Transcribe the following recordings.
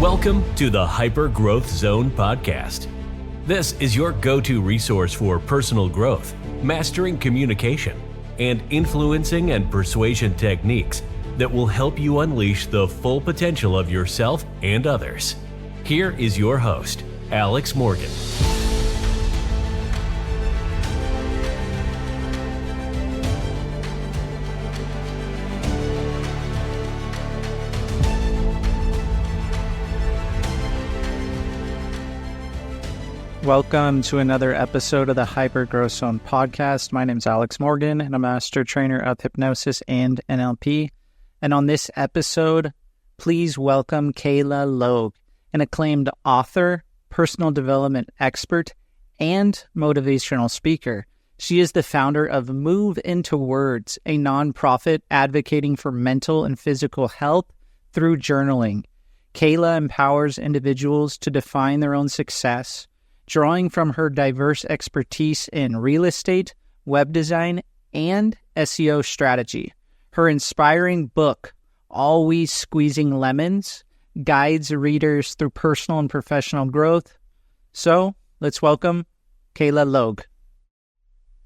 Welcome to the Hyper Growth Zone podcast. This is your go-to resource for personal growth, mastering communication, and influencing and persuasion techniques that will help you unleash the full potential of yourself and others. Here is your host, Alex Morgan. Welcome to another episode of the Hyper Growth Zone podcast. My name is Alex Morgan, and I'm a master trainer of hypnosis and NLP. And on this episode, please welcome Kayla Logue, an acclaimed author, personal development expert, and motivational speaker. She is the founder of Move Into Words, a nonprofit advocating for mental and physical health through journaling. Kayla empowers individuals to define their own success, drawing from her diverse expertise in real estate, web design, and SEO strategy. Her inspiring book, Always Squeezing Lemons, guides readers through personal and professional growth. So, let's welcome Kayla Logue.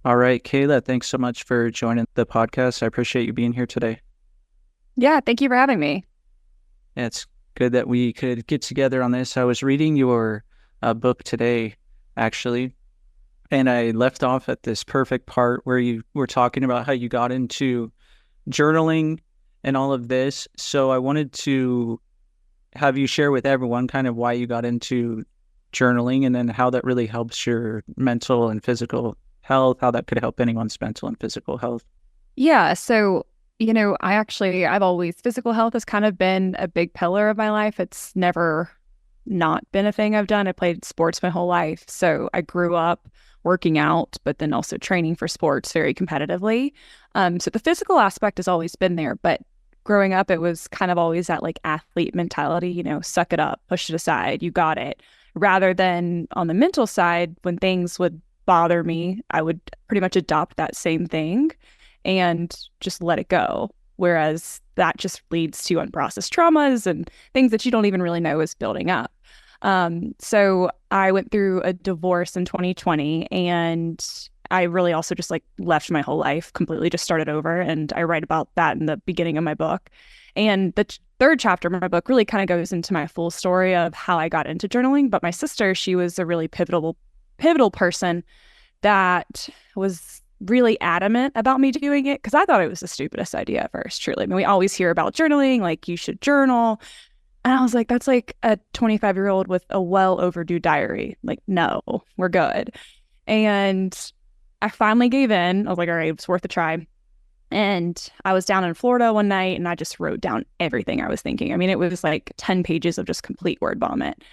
All right, Kayla, thanks so much for joining the podcast. I appreciate you being here today. Yeah, thank you for having me. Yeah, it's good that we could get together on this. I was reading your book today, actually, and I left off at this perfect part where you were talking about how you got into journaling and all of this. So I wanted to have you share with everyone kind of why you got into journaling and then how that really helps your mental and physical health, how that could help anyone's mental and physical health. Yeah, so, I've always, physical health has kind of been a big pillar of my life. It's never not been a thing I've done. I played sports my whole life. So I grew up working out, but then also training for sports very competitively. So the physical aspect has always been there, but growing up, it was kind of always that like athlete mentality, suck it up, push it aside, you got it. Rather than on the mental side, when things would bother me, I would pretty much adopt that same thing and just let it go. Whereas that just leads to unprocessed traumas and things that you don't even really know is building up. So I went through a divorce in 2020, and I really also just left my whole life completely, just started over. And I write about that in the beginning of my book. And the third chapter of my book really kind of goes into my full story of how I got into journaling. But my sister, she was a really pivotal person that was really adamant about me doing it, because I thought it was the stupidest idea at first, truly. I mean, we always hear about journaling, like you should journal. And I was like, that's like a 25-year-old with a well overdue diary. Like, no, we're good. And I finally gave in. I was like, all right, it's worth a try. And I was down in Florida one night and I just wrote down everything I was thinking. I mean, it was like 10 pages of just complete word vomit.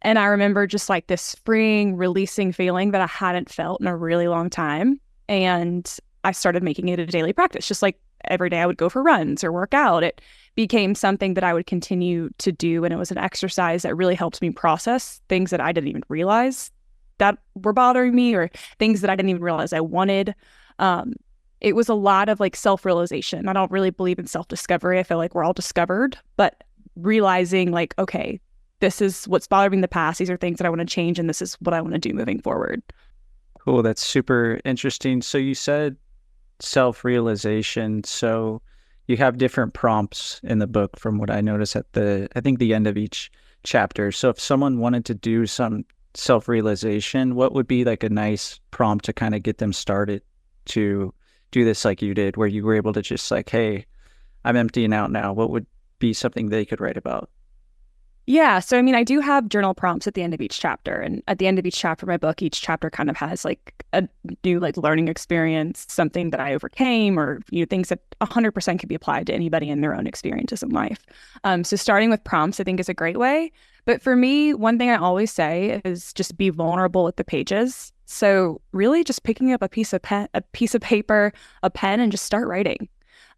And I remember just like this freeing, releasing feeling that I hadn't felt in a really long time. And I started making it a daily practice. Just like every day I would go for runs or work out. It became something that I would continue to do. And it was an exercise that really helped me process things that I didn't even realize that were bothering me, or things that I didn't even realize I wanted. It was a lot of like self-realization. I don't really believe in self-discovery. I feel like we're all discovered, but realizing like, okay, this is what's bothering me in the past. These are things that I want to change, and this is what I want to do moving forward. Cool. That's super interesting. So you said self-realization. So you have different prompts in the book from what I noticed at the end of each chapter. So if someone wanted to do some self-realization, what would be like a nice prompt to kind of get them started to do this like you did, where you were able to just like, hey, I'm emptying out now. What would be something they could write about? Yeah. So, I mean, I do have journal prompts at the end of each chapter. And at the end of each chapter of my book, each chapter kind of has like a new like learning experience, something that I overcame, or things that 100% can be applied to anybody in their own experiences in life. So starting with prompts, I think, is a great way. But for me, one thing I always say is just be vulnerable with the pages. So really just picking up a piece of paper, a pen, and just start writing.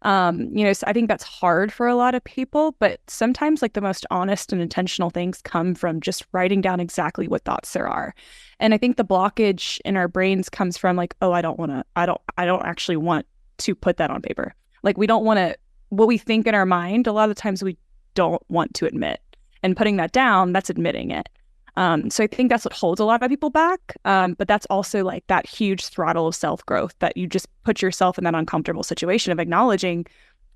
So I think that's hard for a lot of people, but sometimes like the most honest and intentional things come from just writing down exactly what thoughts there are. And I think the blockage in our brains comes from like, oh, I don't actually want to put that on paper. Like we don't want to, what we think in our mind, a lot of the times we don't want to admit. And putting that down, that's admitting it. So I think that's what holds a lot of people back. But that's also like that huge throttle of self-growth that you just put yourself in that uncomfortable situation of acknowledging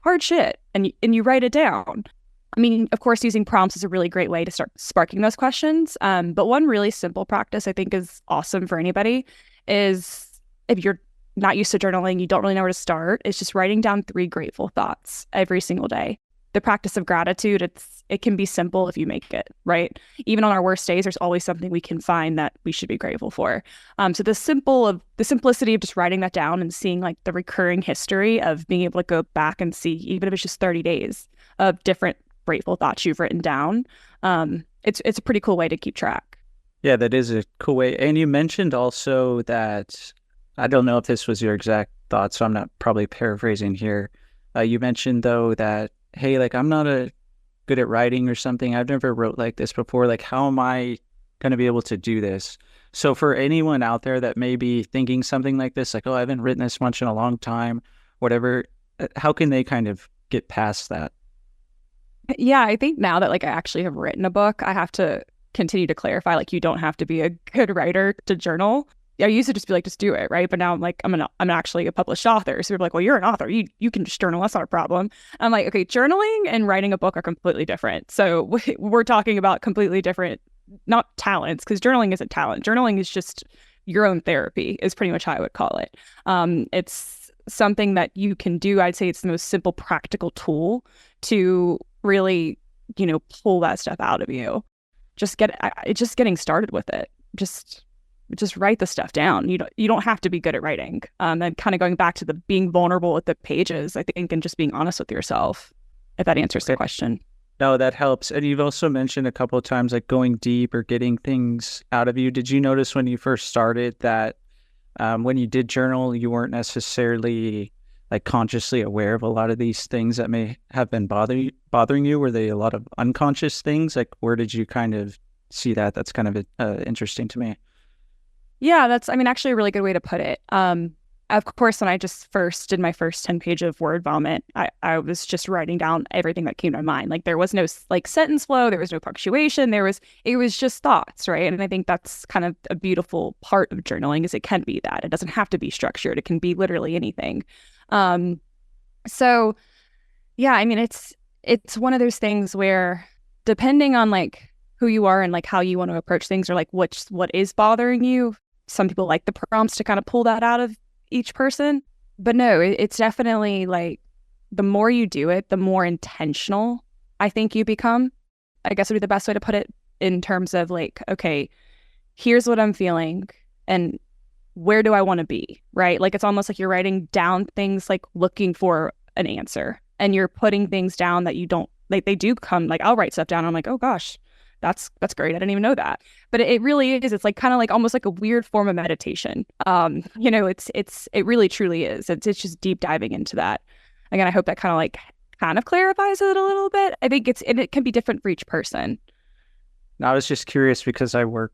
hard shit and you write it down. I mean, of course, using prompts is a really great way to start sparking those questions. But one really simple practice I think is awesome for anybody is if you're not used to journaling, you don't really know where to start, is just writing down 3 grateful thoughts every single day. The practice of gratitude, it can be simple if you make it, right? Even on our worst days, there's always something we can find that we should be grateful for. So the simplicity of just writing that down and seeing like the recurring history of being able to go back and see, even if it's just 30 days of different grateful thoughts you've written down, it's a pretty cool way to keep track. Yeah, that is a cool way. And you mentioned also that, I don't know if this was your exact thought, so I'm not probably paraphrasing here. You mentioned though that, hey, like I'm not good at writing or something. I've never wrote like this before. Like, how am I going to be able to do this? So for anyone out there that may be thinking something like this, like, oh, I haven't written this much in a long time, whatever, how can they kind of get past that? Yeah, I think now that like I actually have written a book, I have to continue to clarify, like, you don't have to be a good writer to journal. I used to just be like, just do it, right? But now I'm like, I'm actually a published author. So people are like, well, you're an author. You can just journal. That's not a problem. I'm like, okay, journaling and writing a book are completely different. So we're talking about completely different, not talents, because journaling isn't talent. Journaling is just your own therapy is pretty much how I would call it. It's something that you can do. I'd say it's the most simple, practical tool to really, pull that stuff out of you. Just getting started with it. Just write the stuff down. You don't have to be good at writing. And kind of going back to the being vulnerable with the pages, I think, and just being honest with yourself, if that answers the question. No, that helps. And you've also mentioned a couple of times like going deep or getting things out of you. Did you notice when you first started that when you did journal, you weren't necessarily like consciously aware of a lot of these things that may have been bothering you? Were they a lot of unconscious things? Like, where did you kind of see that? That's kind of interesting to me. Yeah, that's, actually a really good way to put it. Of course, when I just first did my first 10-page of word vomit, I was just writing down everything that came to my mind. Like, there was no like sentence flow, there was no punctuation, it was just thoughts, right? And I think that's kind of a beautiful part of journaling is it can be that. It doesn't have to be structured. It can be literally anything. So yeah, it's one of those things where depending on like who you are and like how you want to approach things or like what is bothering you, some people like the prompts to kind of pull that out of each person. But no, it's definitely like the more you do it, the more intentional I think you become. I guess would be the best way to put it in terms of like, okay, here's what I'm feeling and where do I want to be, right? Like, it's almost like you're writing down things like looking for an answer and you're putting things down that you don't, like, they do come, like, I'll write stuff down. And I'm like, oh gosh, that's great. I didn't even know that. But it really is. It's like kind of like almost like a weird form of meditation. It really truly is. It's just deep diving into that. Again, I hope that kind of clarifies it a little bit. I think it can be different for each person. Now, I was just curious because I work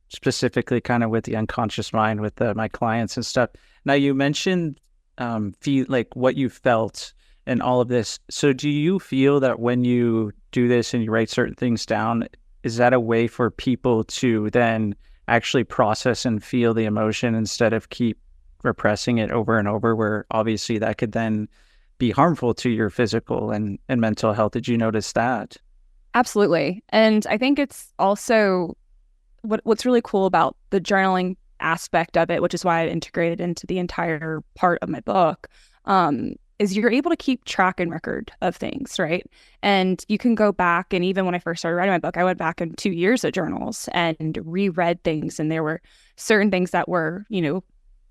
specifically kind of with the unconscious mind with my clients and stuff. Now, you mentioned like what you felt and all of this. So do you feel that when you do this and you write certain things down, is that a way for people to then actually process and feel the emotion instead of keep repressing it over and over, where obviously that could then be harmful to your physical and mental health? Did you notice that? Absolutely. And I think it's also what's really cool about the journaling aspect of it, which is why I integrated into the entire part of my book, is you're able to keep track and record of things, right? And you can go back, and even when I first started writing my book, I went back in 2 years of journals and reread things, and there were certain things that were,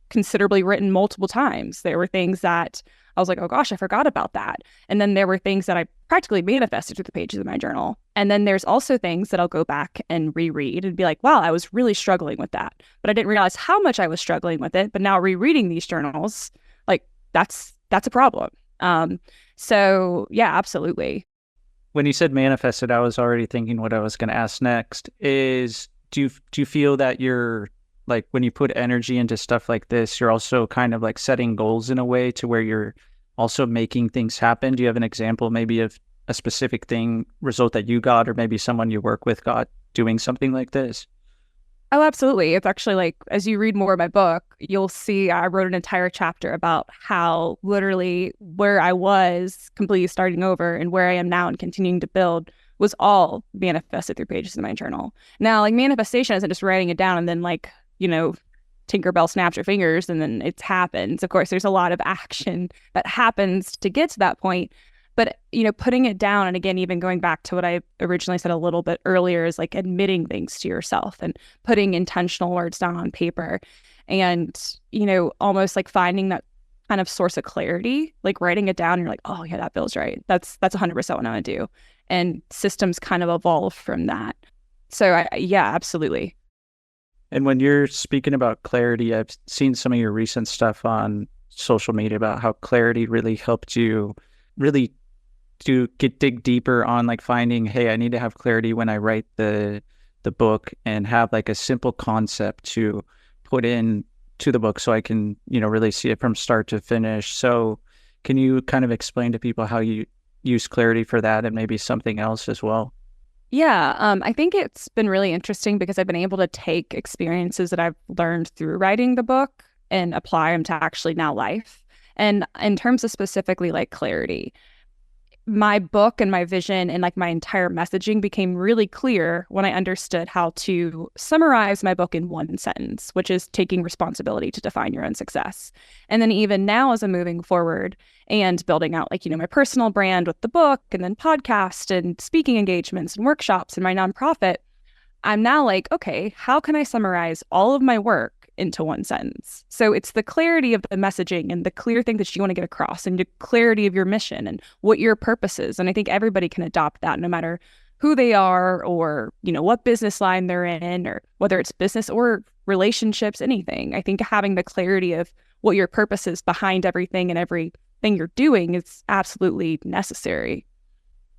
considerably written multiple times. There were things that I was like, oh gosh, I forgot about that. And then there were things that I practically manifested through the pages of my journal. And then there's also things that I'll go back and reread and be like, wow, I was really struggling with that. But I didn't realize how much I was struggling with it. But now rereading these journals, like that's a problem. So yeah, absolutely. When you said manifested, I was already thinking what I was going to ask next is, do you feel that you're like, when you put energy into stuff like this, you're also kind of like setting goals in a way to where you're also making things happen? Do you have an example maybe of a specific result that you got, or maybe someone you work with got doing something like this? Oh, absolutely. It's actually like, as you read more of my book, you'll see I wrote an entire chapter about how literally where I was completely starting over and where I am now and continuing to build was all manifested through pages in my journal. Now, like manifestation isn't just writing it down and then like, Tinkerbell snaps your fingers and then it happens. Of course, there's a lot of action that happens to get to that point. But, putting it down, and again, even going back to what I originally said a little bit earlier, is like admitting things to yourself and putting intentional words down on paper and, almost like finding that kind of source of clarity, like writing it down. You're like, oh, yeah, that feels right. That's 100% what I want to do. And systems kind of evolve from that. So, yeah, absolutely. And when you're speaking about clarity, I've seen some of your recent stuff on social media about how clarity really helped you really to dig deeper on like finding, hey, I need to have clarity when I write the book and have like a simple concept to put in to the book so I can, really see it from start to finish. So can you kind of explain to people how you use clarity for that and maybe something else as well? Yeah, I think it's been really interesting because I've been able to take experiences that I've learned through writing the book and apply them to actually now life. And in terms of specifically like clarity, my book and my vision and like my entire messaging became really clear when I understood how to summarize my book in one sentence, which is taking responsibility to define your own success. And then even now as I'm moving forward and building out like, my personal brand with the book and then podcast and speaking engagements and workshops and my nonprofit, I'm now like, okay, how can I summarize all of my work into one sentence? So it's the clarity of the messaging and the clear thing that you want to get across and the clarity of your mission and what your purpose is. And I think everybody can adopt that no matter who they are or, what business line they're in or whether it's business or relationships, anything. I think having the clarity of what your purpose is behind everything and everything you're doing is absolutely necessary.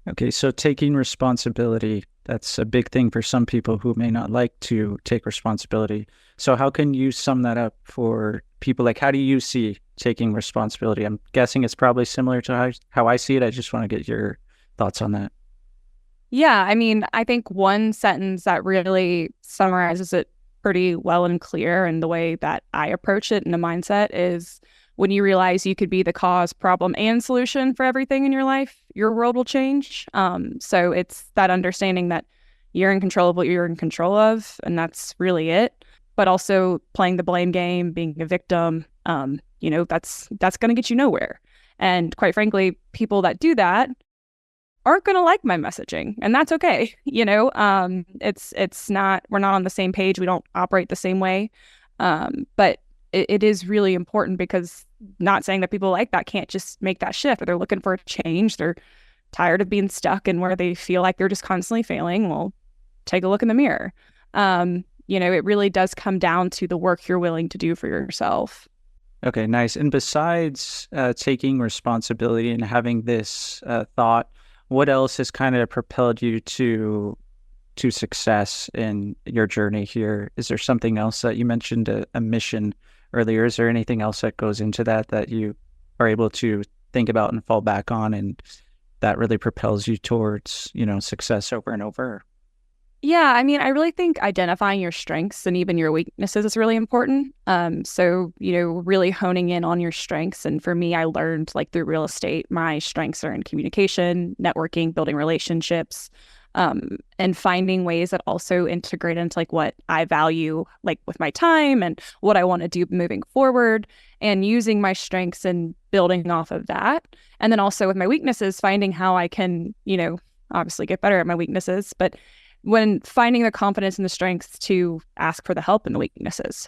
Okay, so taking responsibility, that's a big thing for some people who may not like to take responsibility. So how can you sum that up for people? Like, how do you see taking responsibility? I'm guessing it's probably similar to how I see it. I just want to get your thoughts on that. Yeah, I mean, I think one sentence that really summarizes it pretty well and clear and the way that I approach it in the mindset is when you realize you could be the cause, problem, and solution for everything in your life, your world will change. So it's that understanding that you're in control of what you're in control of, and that's really it. But also playing the blame game, being a victim, that's going to get you nowhere. And quite frankly, people that do that aren't going to like my messaging, and that's okay. It's not, we're not on the same page. We don't operate the same way. But it is really important because not saying that people like that can't just make that shift or they're looking for a change. They're tired of being stuck in where they feel like they're just constantly failing. Well, take a look in the mirror. It really does come down to the work you're willing to do for yourself. Okay, nice. And besides taking responsibility and having this thought, what else has kind of propelled you to success in your journey here? Is there something else that you mentioned, a mission earlier? Is there anything else that goes into that you are able to think about and fall back on and that really propels you towards, success over and over? Yeah, I mean, I really think identifying your strengths and even your weaknesses is really important. So, really honing in on your strengths. And for me, I learned like through real estate, my strengths are in communication, networking, building relationships, and finding ways that also integrate into like what I value, like with my time and what I want to do moving forward and using my strengths and building off of that. And then also with my weaknesses, finding how I can, obviously get better at my weaknesses, but when finding the confidence and the strengths to ask for the help in the weaknesses.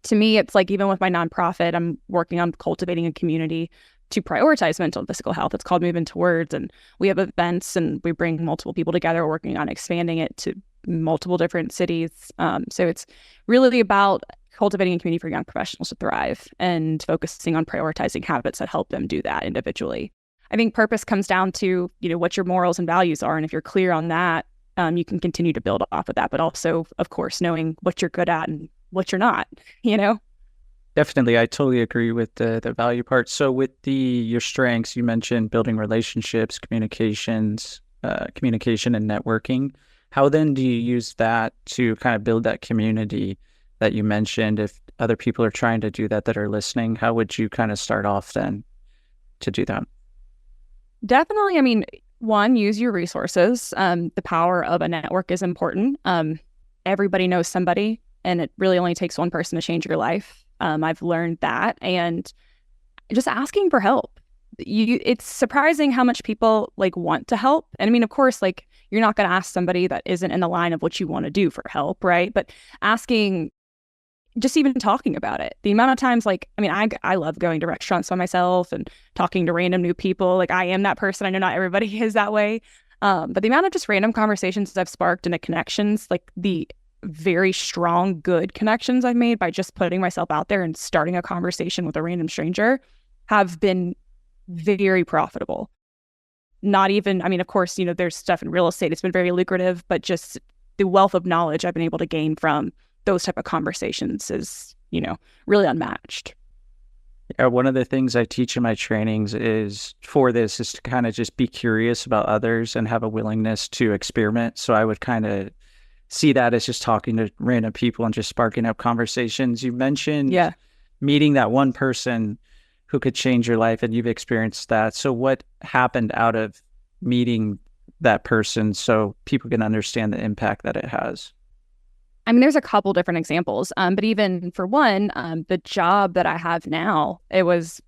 To me, it's like even with my nonprofit, I'm working on cultivating a community to prioritize mental and physical health. It's called Move Into Words, and we have events and we bring multiple people together working on expanding it to multiple different cities. So it's really about cultivating a community for young professionals to thrive and focusing on prioritizing habits that help them do that individually. I think purpose comes down to, what your morals and values are. And if you're clear on that, you can continue to build off of that, but also, of course, knowing what you're good at and what you're not, Definitely. I totally agree with the value part. So with your strengths, you mentioned building relationships, communication and networking. How then do you use that to kind of build that community that you mentioned? If other people are trying to do that are listening, how would you kind of start off then to do that? Definitely. I mean, one, use your resources. The power of a network is important. Everybody knows somebody, and it really only takes one person to change your life. I've learned that, and just asking for help. It's surprising how much people like want to help. And I mean, of course, like you're not going to ask somebody that isn't in the line of what you want to do for help, right? But asking, just even talking about it. The amount of times, like, I mean, I love going to restaurants by myself and talking to random new people. Like, I am that person. I know not everybody is that way. But the amount of just random conversations I've sparked and the connections, like the very strong, good connections I've made by just putting myself out there and starting a conversation with a random stranger have been very profitable. Not even, I mean, of course, you know, there's stuff in real estate. It's been very lucrative, but just the wealth of knowledge I've been able to gain from those type of conversations is, you know, really unmatched. Yeah, one of the things I teach in my trainings is to kind of just be curious about others and have a willingness to experiment. So I would kind of see that as just talking to random people and just sparking up conversations. You mentioned meeting that one person who could change your life, and you've experienced that. So what happened out of meeting that person so people can understand the impact that it has? I mean, there's a couple different examples, but even for one, the job that I have now, it's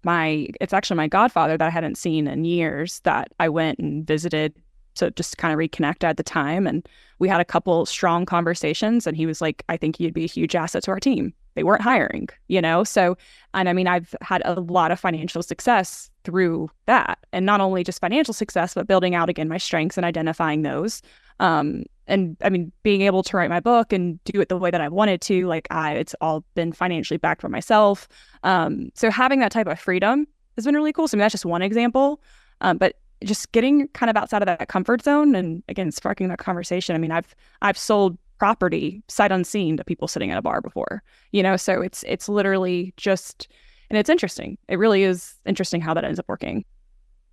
actually my godfather that I hadn't seen in years that I went and visited to just kind of reconnect at the time. And we had a couple strong conversations, and he was like, I think you'd be a huge asset to our team. They weren't hiring, you know? So, and I mean, I've had a lot of financial success through that. And not only just financial success, but building out again my strengths and identifying those. And I mean, being able to write my book and do it the way that I wanted to, it's all been financially backed for myself. So having that type of freedom has been really cool. So I mean, that's just one example. But just getting kind of outside of that comfort zone and again, sparking that conversation. I mean, I've sold property sight unseen to people sitting at a bar before, you know, so it's literally just, and it's interesting. It really is interesting how that ends up working.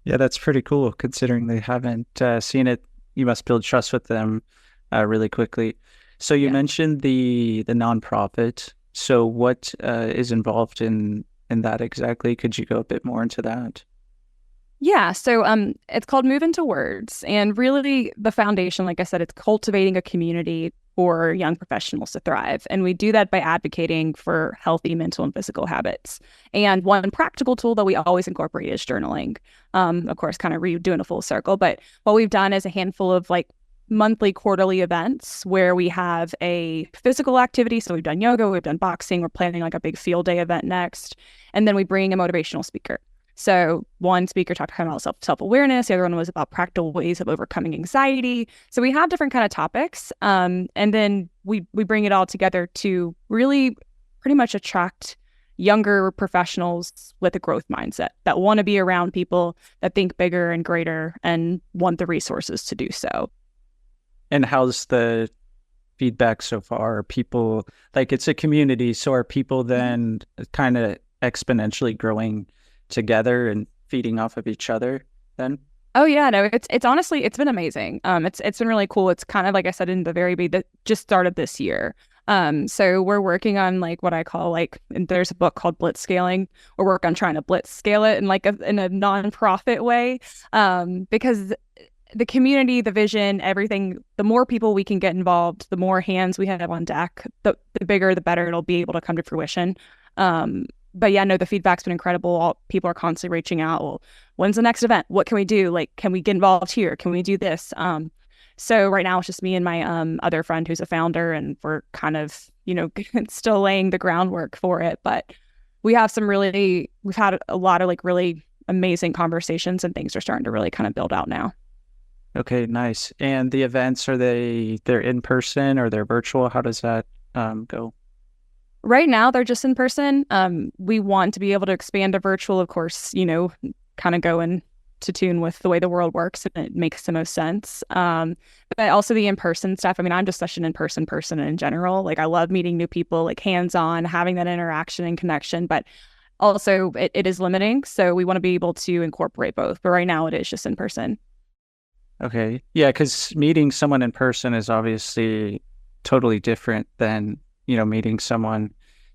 Yeah, that's pretty cool considering they haven't seen it. You must build trust with them really quickly. So you mentioned the nonprofit. So what is involved in that exactly? Could you go a bit more into that? Yeah, so it's called Move Into Words, and really the foundation, like I said, it's cultivating a community for young professionals to thrive, and we do that by advocating for healthy mental and physical habits. And one practical tool that we always incorporate is journaling. Of course, kind of redoing a full circle, but what we've done is a handful of like monthly, quarterly events where we have a physical activity. So we've done yoga, we've done boxing, we're planning like a big field day event next, and then we bring a motivational speaker. So one speaker talked about self-awareness. The other one was about practical ways of overcoming anxiety. So we have different kind of topics. And then we bring it all together to really pretty much attract younger professionals with a growth mindset that want to be around people that think bigger and greater and want the resources to do so. And how's the feedback so far? Are people, like, it's a community, so are people then kind of exponentially growing together and feeding off of each other then? Oh yeah, no, it's honestly, it's been amazing. It's been really cool. It's kind of like I said in the very beginning, that just started this year. So we're working on like what I call like, and there's a book called Blitz Scaling. We're working on trying to blitz scale it in like in a nonprofit way. Because the community, the vision, everything, the more people we can get involved, the more hands we have on deck, the bigger, the better it'll be able to come to fruition. But yeah, no, the feedback's been incredible. People are constantly reaching out. Well, when's the next event? What can we do? Like, can we get involved here? Can we do this? So right now it's just me and my other friend who's a founder, and we're kind of, you know, still laying the groundwork for it. But we've had a lot of like really amazing conversations, and things are starting to really kind of build out now. Okay, nice. And the events, they're in person or they're virtual? How does that go? Right now, they're just in person. We want to be able to expand to virtual, of course, you know, kind of go in to tune with the way the world works, and it makes the most sense. But also the in-person stuff. I mean, I'm just such an in-person person in general. Like I love meeting new people, like hands-on, having that interaction and connection, but also it is limiting. So we want to be able to incorporate both. But right now it is just in person. Okay. Yeah, because meeting someone in person is obviously totally different than, meeting someone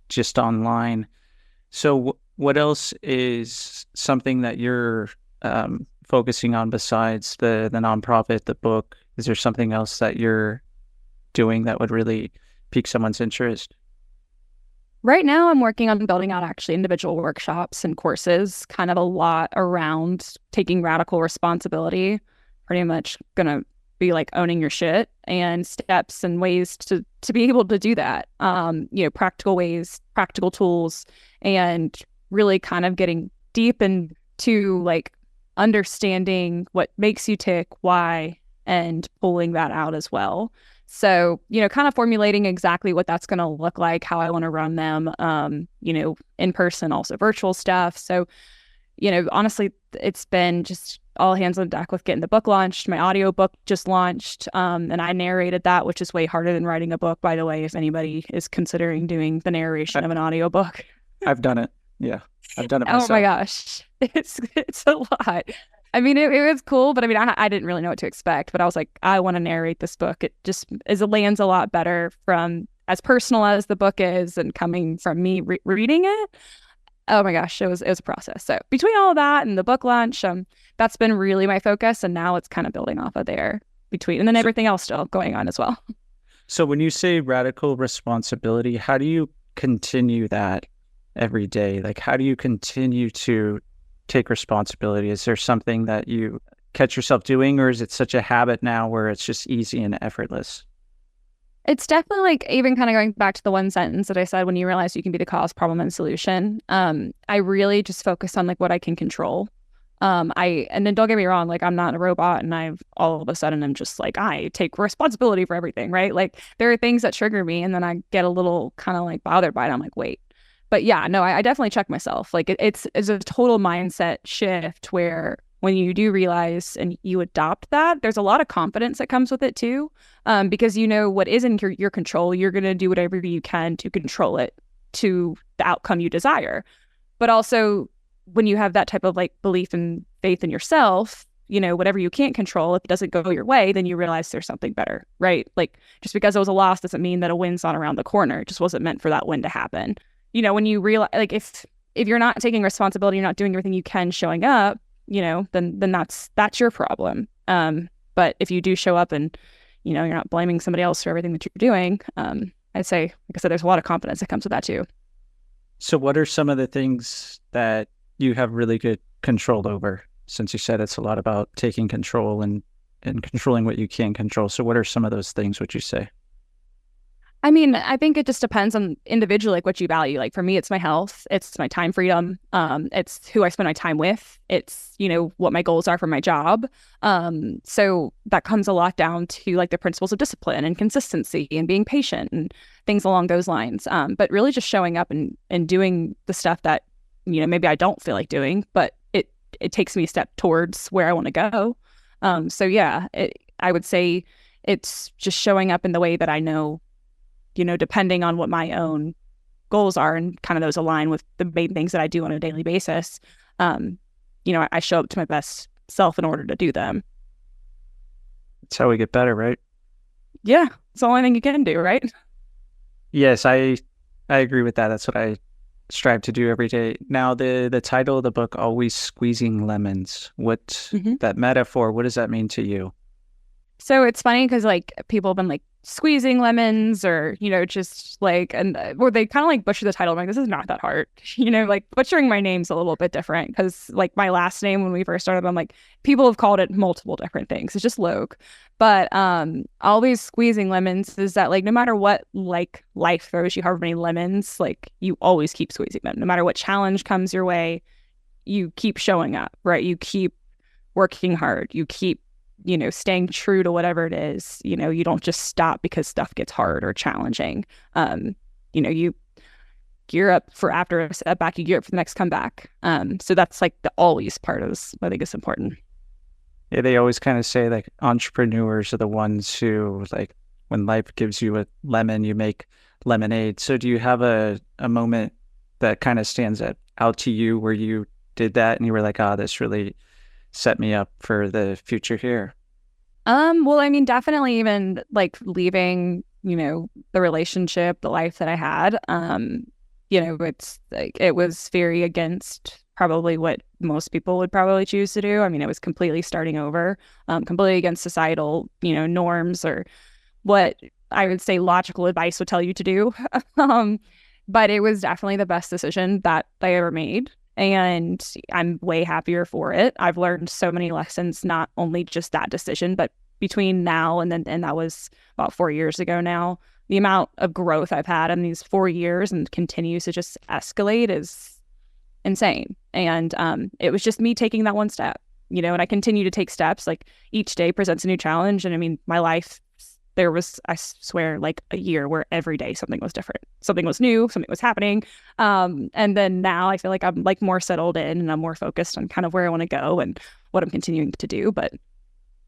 just online. So what else is something that you're focusing on besides the nonprofit, the book? Is there something else that you're doing that would really pique someone's interest? Right now, I'm working on building out actually individual workshops and courses, kind of a lot around taking radical responsibility, pretty much going to be like owning your shit, and steps and ways to be able to do that. Practical ways, practical tools, and really kind of getting deep into like understanding what makes you tick, why, and pulling that out as well. So, kind of formulating exactly what that's going to look like, how I want to run them, in person, also virtual stuff. So, honestly, it's been just all hands on deck with getting the book launched. My audio book just launched, and I narrated that, which is way harder than writing a book, by the way, if anybody is considering doing the narration of an audio book. I've done it. Yeah, I've done it myself. Oh my gosh, it's a lot. I mean, it was cool, but I mean, I didn't really know what to expect, but I was like, I want to narrate this book. It just lands a lot better from as personal as the book is and coming from me reading it. Oh my gosh, it was a process. So between all of that and the book launch, that's been really my focus. And now it's kind of building off of there and then everything else still going on as well. So when you say radical responsibility, how do you continue that every day? Like, how do you continue to take responsibility? Is there something that you catch yourself doing, or is it such a habit now where it's just easy and effortless? It's definitely like even kind of going back to the one sentence that I said, when you realize you can be the cause, problem, and solution. I really just focus on like what I can control. And then don't get me wrong, like I'm not a robot and I'm all of a sudden I'm just like, I take responsibility for everything, right? Like there are things that trigger me and then I get a little kind of like bothered by it. I'm like, wait. But yeah, no, I definitely check myself. Like it's a total mindset shift where when you do realize and you adopt that, there's a lot of confidence that comes with it too. Because what is in your control, you're going to do whatever you can to control it to the outcome you desire. But also when you have that type of like belief and faith in yourself, whatever you can't control, if it doesn't go your way, then you realize there's something better, right? Like just because it was a loss doesn't mean that a win's not around the corner. It just wasn't meant for that win to happen. When you realize, like if you're not taking responsibility, you're not doing everything you can showing up, then that's your problem. But if you do show up and, you're not blaming somebody else for everything that you're doing, I'd say, like I said, there's a lot of confidence that comes with that too. So what are some of the things that you have really good control over? Since you said it's a lot about taking control and controlling what you can control. So what are some of those things, would you say? I mean, I think it just depends on individually, like what you value. Like for me, it's my health, it's my time freedom, it's who I spend my time with, it's, what my goals are for my job. So that comes a lot down to like the principles of discipline and consistency and being patient and things along those lines. But really just showing up and doing the stuff that, maybe I don't feel like doing, but it takes me a step towards where I want to go. So yeah, I would say it's just showing up in the way that I know, depending on what my own goals are and kind of those align with the main things that I do on a daily basis. I show up to my best self in order to do them. That's how we get better, right? Yeah. It's the only thing you can do, right? Yes, I agree with that. That's what I strive to do every day. Now, the title of the book, Always Squeezing Lemons, that metaphor, what does that mean to you? So it's funny because like people have been like squeezing lemons or, just like, or they kind of like butcher the title. I'm like, this is not that hard. Like butchering my name's a little bit different because like my last name, when we first started, I'm like, people have called it multiple different things. It's just Logue. But always squeezing lemons is that like, no matter what like life throws you, however many lemons, like you always keep squeezing them. No matter what challenge comes your way, you keep showing up, right? You keep working hard. You keep staying true to whatever it is. You don't just stop because stuff gets hard or challenging. You gear up for after a setback, you gear up for the next comeback. So that's like the always part is I think is important. Yeah, they always kind of say like entrepreneurs are the ones who like when life gives you a lemon, you make lemonade. So do you have a moment that kind of stands out to you where you did that and you were like, this really set me up for the future here? Well, I mean, definitely even like leaving, the relationship, the life that I had, it's like it was very against probably what most people would probably choose to do. I mean, it was completely starting over, completely against societal, norms or what I would say logical advice would tell you to do. But it was definitely the best decision that I ever made. And I'm way happier for it. I've learned so many lessons, not only just that decision, but between now and then, and that was about 4 years ago now, the amount of growth I've had in these 4 years and continues to just escalate is insane. And it was just me taking that one step, and I continue to take steps. Like each day presents a new challenge. And I mean, my life, there was, I swear, like a year where every day something was different. Something was new, something was happening. And then now I feel like I'm like more settled in and I'm more focused on kind of where I want to go and what I'm continuing to do. But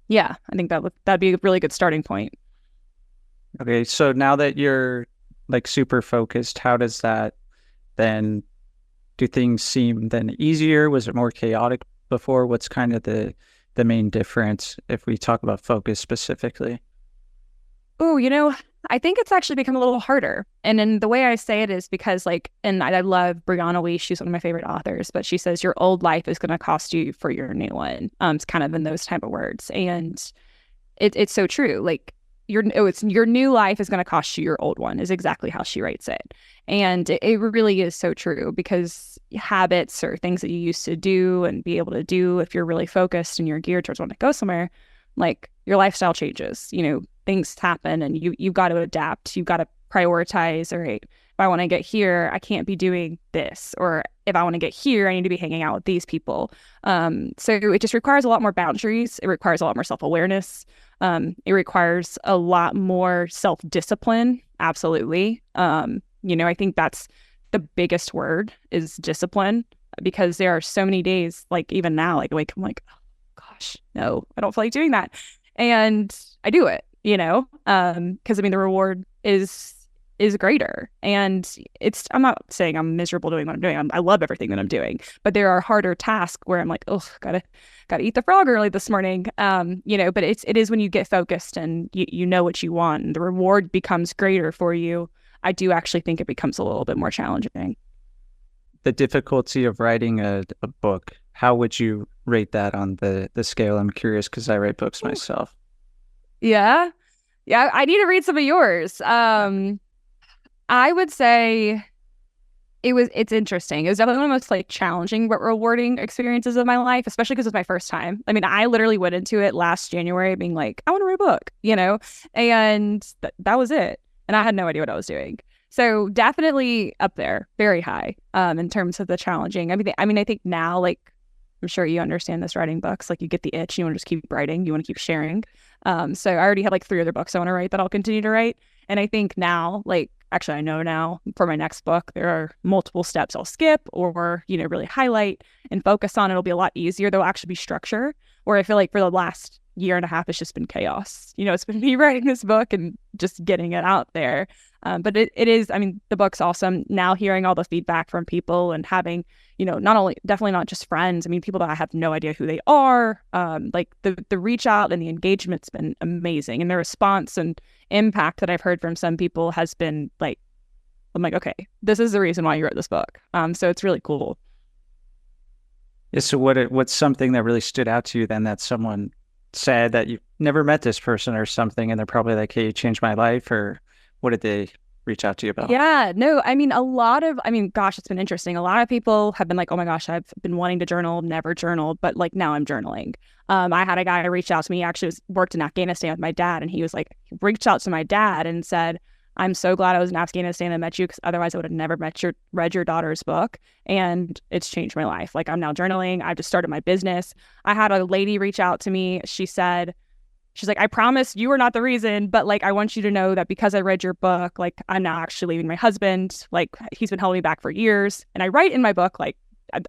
yeah, I think that'd be a really good starting point. Okay, so now that you're like super focused, how does that then, do things seem then easier? Was it more chaotic before? What's kind of the main difference if we talk about focus specifically? Oh, I think it's actually become a little harder. And then the way I say it is because and I love Brianna Weiss, she's one of my favorite authors, but she says your old life is going to cost you for your new one. It's kind of in those type of words. And it's so true. Like your new life is going to cost you your old one is exactly how she writes it. And it really is so true because habits or things that you used to do and be able to do if you're really focused and you're geared towards wanting to go somewhere, like your lifestyle changes, things happen and you've got to adapt. You've got to prioritize. All right, if I want to get here, I can't be doing this. Or if I want to get here, I need to be hanging out with these people. So it just requires a lot more boundaries. It requires a lot more self-awareness. It requires a lot more self-discipline. Absolutely. I think that's the biggest word is discipline because there are so many days, like even now, like awake, I'm like, oh, gosh, no, I don't feel like doing that. And I do it. Because I mean, the reward is greater. And I'm not saying I'm miserable doing what I'm doing. I love everything that I'm doing, but there are harder tasks where I'm like, oh, gotta eat the frog early this morning. But it is when you get focused and you know what you want and the reward becomes greater for you. I do actually think it becomes a little bit more challenging. The difficulty of writing a book, how would you rate that on the scale? I'm curious because I write books myself. Yeah. I need to read some of yours. I would say it's interesting. It was definitely one of the most challenging but rewarding experiences of my life, especially because it was my first time. I mean, I literally went into it last January being like, I want to write a book, and that was it. And I had no idea what I was doing. So definitely up there, very high in terms of the challenging. I mean, I think now, I'm sure you understand this writing books, you get the itch, you want to just keep writing, you want to keep sharing. So I already have 3 other books I want to write that I'll continue to write. And I think now, actually I know now for my next book, there are multiple steps I'll skip or, really highlight and focus on. It'll be a lot easier. There'll actually be structure where I feel like for the last year and a half, it's just been chaos. It's been me writing this book and just getting it out there. But it is, I mean, the book's awesome. Now hearing all the feedback from people and having, definitely not just friends. I mean, people that I have no idea who they are. The reach out and the engagement's been amazing. And the response and impact that I've heard from some people has been I'm like, okay, this is the reason why you wrote this book. So it's really cool. Yeah, so what's something that really stood out to you then that someone said that you've never met this person or something and they're probably like, hey, you changed my life, or what did they reach out to you about? Yeah, no, I mean, gosh, it's been interesting. A lot of people have been like, oh my gosh, I've been wanting to journal, never journaled, but now I'm journaling. I had a guy reach out to me, actually worked in Afghanistan with my dad, and he reached out to my dad and said, I'm so glad I was in Afghanistan and met you because otherwise I would have never read your daughter's book. And it's changed my life. I'm now journaling. I've just started my business. I had a lady reach out to me. She said, she's like, I promise you are not the reason, but like, I want you to know that because I read your book, like, I'm not actually leaving my husband. Like, he's been holding me back for years. And I write in my book, like,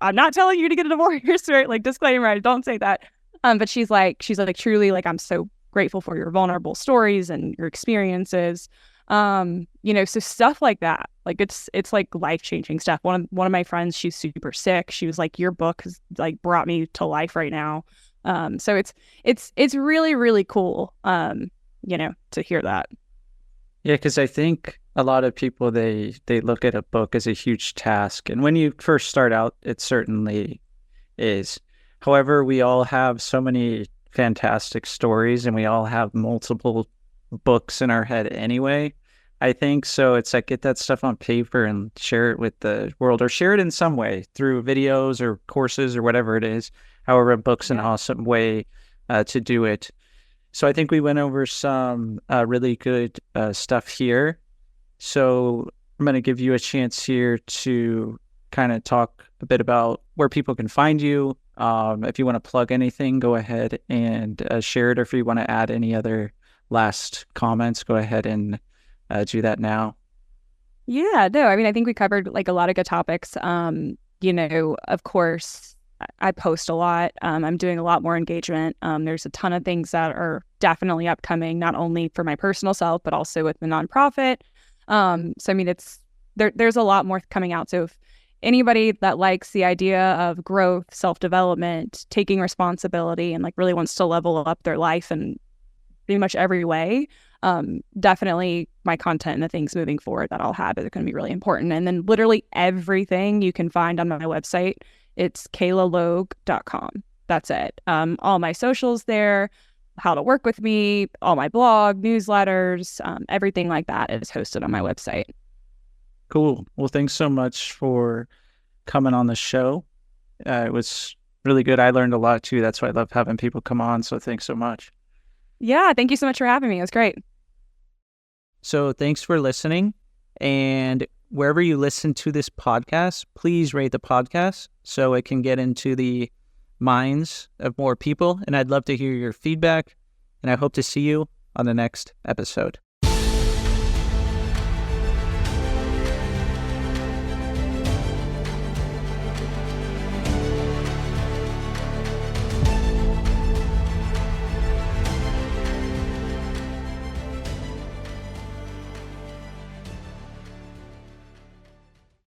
I'm not telling you to get a divorce, right? Like, disclaimer, I don't say that. But she's like, truly, like, I'm so grateful for your vulnerable stories and your experiences. So stuff like that, like it's like life-changing stuff. One of my friends, she's super sick. She was like, your book has like brought me to life right now. So it's really, really cool, to hear that. Yeah, because I think a lot of people, they look at a book as a huge task. And when you first start out, it certainly is. However, we all have so many fantastic stories and we all have multiple books in our head anyway, I think. So it's like, get that stuff on paper and share it with the world, or share it in some way through videos or courses or whatever it is. However, a book's an awesome way to do it. So I think we went over some really good stuff here. So I'm going to give you a chance here to kind of talk a bit about where people can find you. If you want to plug anything, go ahead and share it. Or if you want to add any other last comments, go ahead and do that now. Yeah, no, I mean, I think we covered like a lot of good topics. Of course, I post a lot. I'm doing a lot more engagement. There's a ton of things that are definitely upcoming, not only for my personal self, but also with the nonprofit. So I mean, there's a lot more coming out. So if anybody that likes the idea of growth, self-development, taking responsibility, and like really wants to level up their life in pretty much every way, definitely my content and the things moving forward that I'll have are going to be really important. And then literally everything you can find on my website. It's kaylalogue.com. That's it. All my socials there, how to work with me, all my blog, newsletters, everything like that is hosted on my website. Cool. Well, thanks so much for coming on the show. It was really good. I learned a lot too. That's why I love having people come on. So thanks so much. Yeah, thank you so much for having me. It was great. So thanks for listening. And wherever you listen to this podcast, please rate the podcast so it can get into the minds of more people. And I'd love to hear your feedback. And I hope to see you on the next episode.